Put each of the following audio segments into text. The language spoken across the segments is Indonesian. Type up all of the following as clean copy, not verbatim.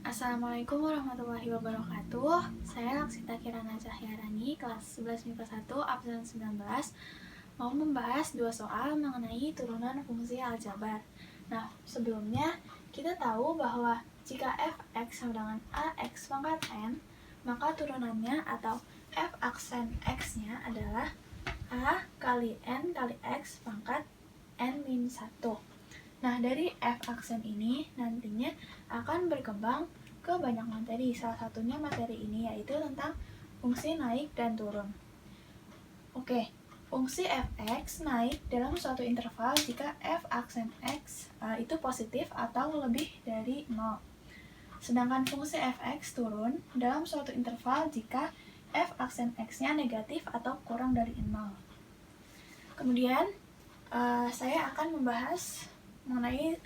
Assalamualaikum warahmatullahi wabarakatuh. Saya Laksita Kirana Cahyarani, kelas 11 MIPA 1, absen 19, mau membahas dua soal mengenai turunan fungsi aljabar. Nah, sebelumnya kita tahu bahwa jika f(x) sama dengan ax pangkat n, maka turunannya atau f aksen x-nya adalah a kali n kali x pangkat n-1. Nah, dari f aksen ini nantinya akan berkembang ke banyak materi. Salah satunya materi ini yaitu tentang fungsi naik dan turun. Oke, fungsi fx naik dalam suatu interval jika f aksen x itu positif atau lebih dari 0. Sedangkan fungsi fx turun dalam suatu interval jika f aksen x-nya negatif atau kurang dari 0. Kemudian, saya akan membahas mengenai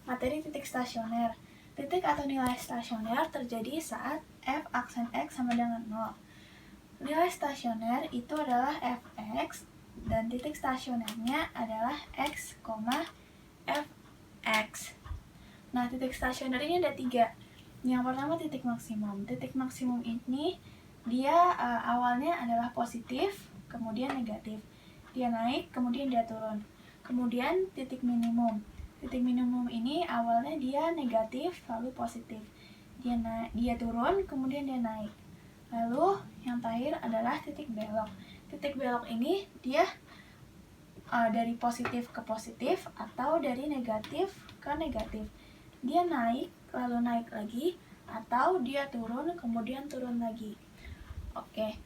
materi titik stasioner. Titik atau nilai stasioner terjadi saat f aksen x sama dengan 0. Nilai stasioner itu adalah fx dan titik stasionernya adalah x, fx. Nah, titik stasioner ini ada 3. Yang pertama titik maksimum. Titik maksimum ini dia awalnya adalah positif, kemudian negatif. Dia naik, kemudian dia turun. Kemudian titik minimum. Titik minimum ini awalnya dia negatif, lalu positif. Dia turun, kemudian dia naik. Lalu yang terakhir adalah titik belok. Titik belok ini dia dari positif ke positif atau dari negatif ke negatif. Dia naik, lalu naik lagi, atau dia turun, kemudian turun lagi. Oke,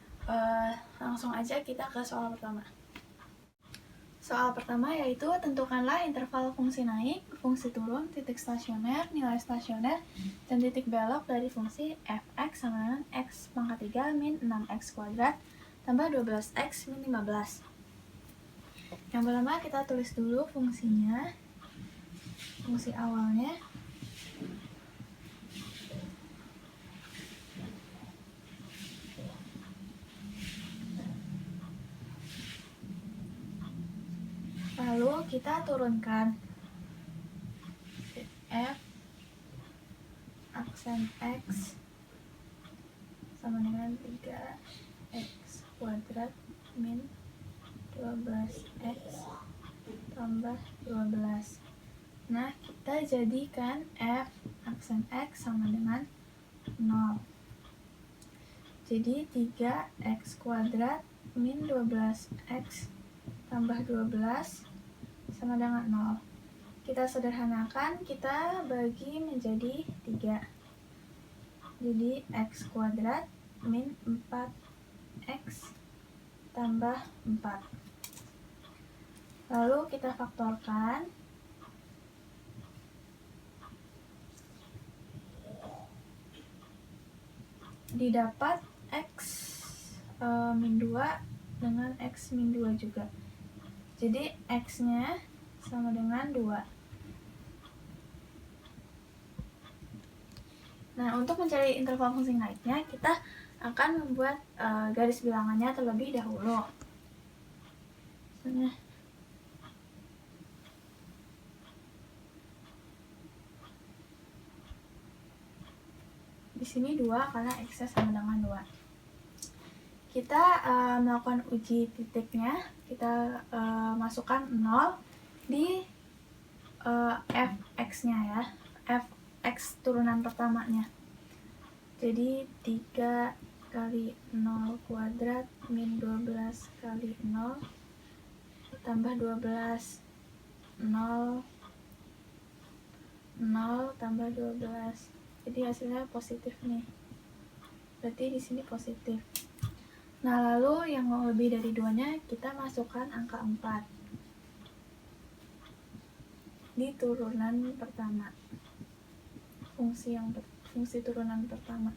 langsung aja kita ke soal pertama. Soal pertama yaitu tentukanlah interval fungsi naik, fungsi turun, titik stasioner, nilai stasioner, dan titik belok dari fungsi fx sama dengan x pangkat 3 min 6x kuadrat tambah 12x min 15. Yang pertama kita tulis dulu fungsinya, fungsi awalnya. Lalu kita turunkan f aksen x sama dengan 3x kuadrat min 12x tambah 12. Nah, kita jadikan f aksen x sama dengan 0. Jadi 3x kuadrat min 12x tambah 12 sama dengan 0. Kita sederhanakan, kita bagi menjadi 3. Jadi x kuadrat min 4x tambah 4. Lalu kita faktorkan. Didapat x min 2 dengan x min 2 juga. Jadi x-nya sama dengan 2. Nah, untuk mencari interval fungsi naiknya, kita akan membuat garis bilangannya terlebih dahulu. Misalnya, di sini 2 karena x-nya sama dengan 2. Kita melakukan uji titiknya, kita masukkan 0 di fx-nya ya, fx turunan pertamanya. Jadi 3 kali 0 kuadrat min 12 kali 0 tambah 12, 0, 0 tambah 12. Jadi hasilnya positif nih. Berarti di sini positif. Nah, lalu yang lebih dari 2-nya kita masukkan angka 4 di turunan pertama. Fungsi turunan pertama.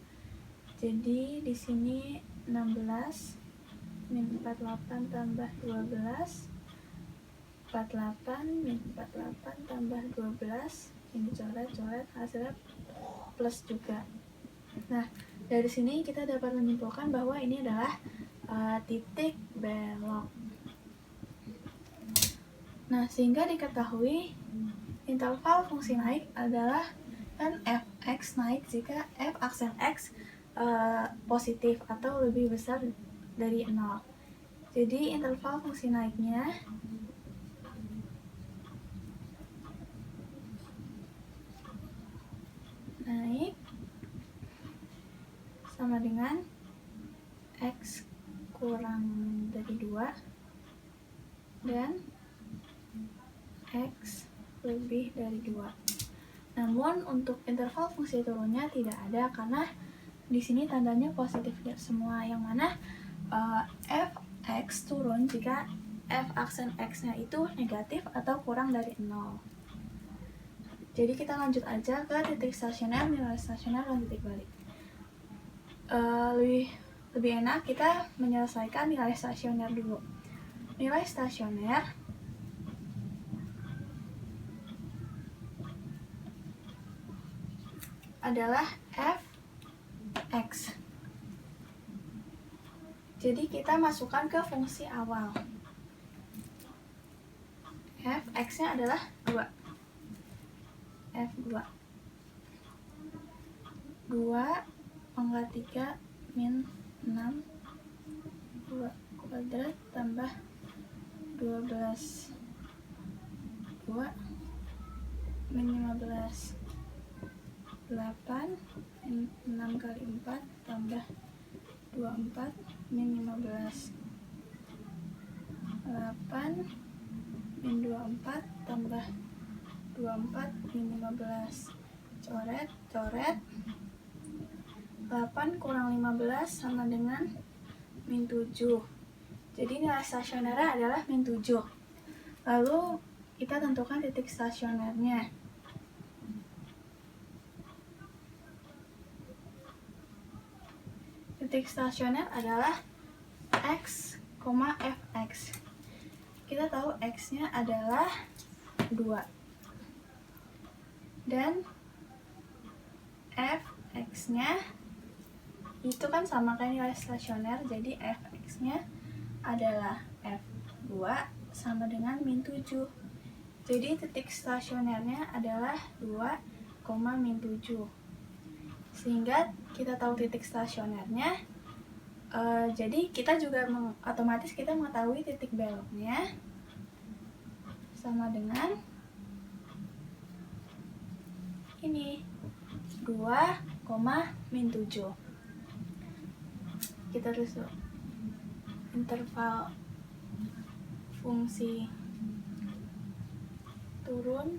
Jadi di sini 16 min 48 tambah 12, 48 min 48 tambah 12. Ini coret-coret, hasilnya plus juga. Nah, dari sini kita dapat menyimpulkan bahwa ini adalah titik belok. Nah, sehingga diketahui interval fungsi naik adalah kan fx naik jika f aksen x positif atau lebih besar dari 0. Jadi interval fungsi naiknya naik sama dengan x kurang dari 2 dan x lebih dari 2. Namun untuk interval fungsi turunnya tidak ada karena di sini tandanya positif semua, yang mana fx turun jika f aksen x-nya itu negatif atau kurang dari 0. Jadi kita lanjut aja ke titik stasioner, nilai stasioner, dan titik balik. Lebih enak kita menyelesaikan nilai stasioner dulu. Nilai stasioner adalah fx. Jadi kita masukkan ke fungsi awal. Fx-nya adalah 2. F2 2 pangkat 3 min 6 2 kuadrat tambah 12 2 min 15 8 min 6 kali 4 tambah 24 min 15 8 min 24 tambah 24 min 15 coret 8 kurang 15 sama dengan min 7. Jadi nilai stasionernya adalah min 7. Lalu kita tentukan titik stasionernya. Titik stasioner adalah x, fx. Kita tahu x-nya adalah 2 dan fx-nya itu kan sama kayak nilai stasioner, jadi fx-nya adalah f2 sama dengan min 7. Jadi titik stasionernya adalah 2, min 7. Sehingga kita tahu titik stasionernya, jadi kita juga otomatis kita mengetahui titik beloknya sama dengan ini 2, min 7. Kita terus interval fungsi turun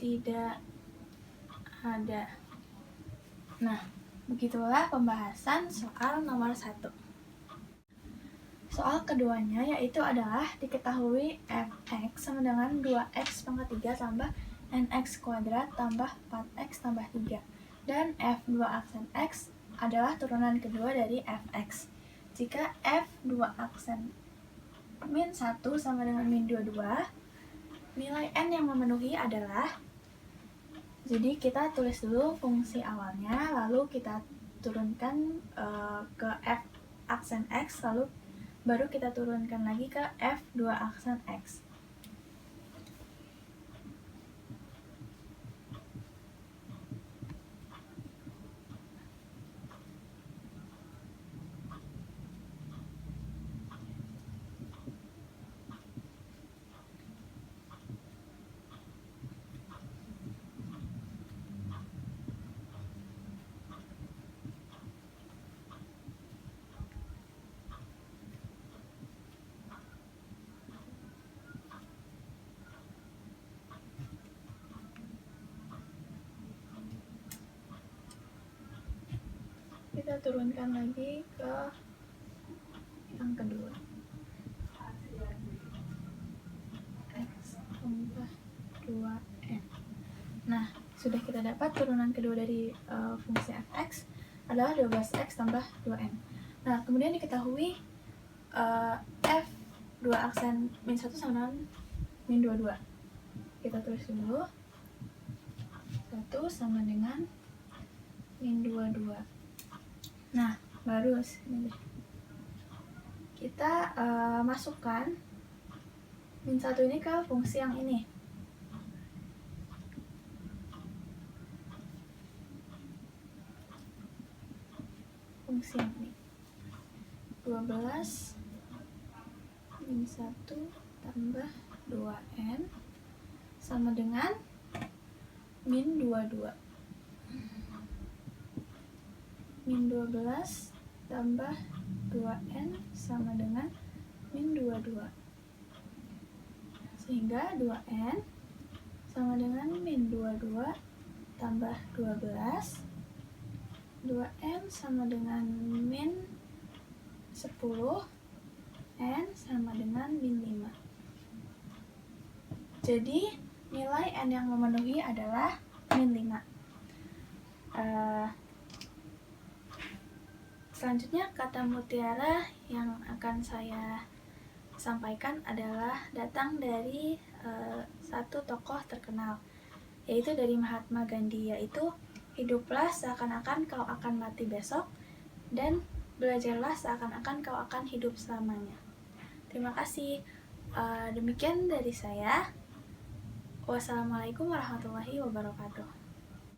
tidak ada. Nah, begitulah pembahasan soal nomor 1. Soal keduanya yaitu adalah diketahui fx sama dengan 2x pangkat 3 tambah nx kuadrat tambah 4x tambah 3. Dan f2 aksen x adalah turunan kedua dari fx. Jika f2 aksen min 1 sama dengan min 22, nilai n yang memenuhi adalah, jadi kita tulis dulu fungsi awalnya, lalu kita turunkan ke f aksen x, lalu baru kita turunkan lagi ke f2 aksen x. Kita turunkan lagi ke yang kedua, x tambah 2n. Nah, sudah kita dapat turunan kedua dari fungsi fx adalah 12x tambah 2n. Nah, kemudian diketahui f2 aksen min 1 sama dengan min 22. Kita tulis dulu 1 sama dengan min 22. Nah, baru kita masukkan min 1 ini ke fungsi yang ini. fungsi ini. 12 min 1 tambah 2n sama dengan min 22. Min 12 tambah 2n sama dengan min 22. Sehingga 2n sama dengan min 22 tambah 12. 2n sama dengan min 10. N sama dengan min 5. Jadi nilai N yang memenuhi adalah min 5. Selanjutnya kata mutiara yang akan saya sampaikan adalah datang dari satu tokoh terkenal, yaitu dari Mahatma Gandhi, yaitu hiduplah seakan-akan kau akan mati besok dan belajarlah seakan-akan kau akan hidup selamanya. Terima kasih. Demikian dari saya. Wassalamualaikum warahmatullahi wabarakatuh.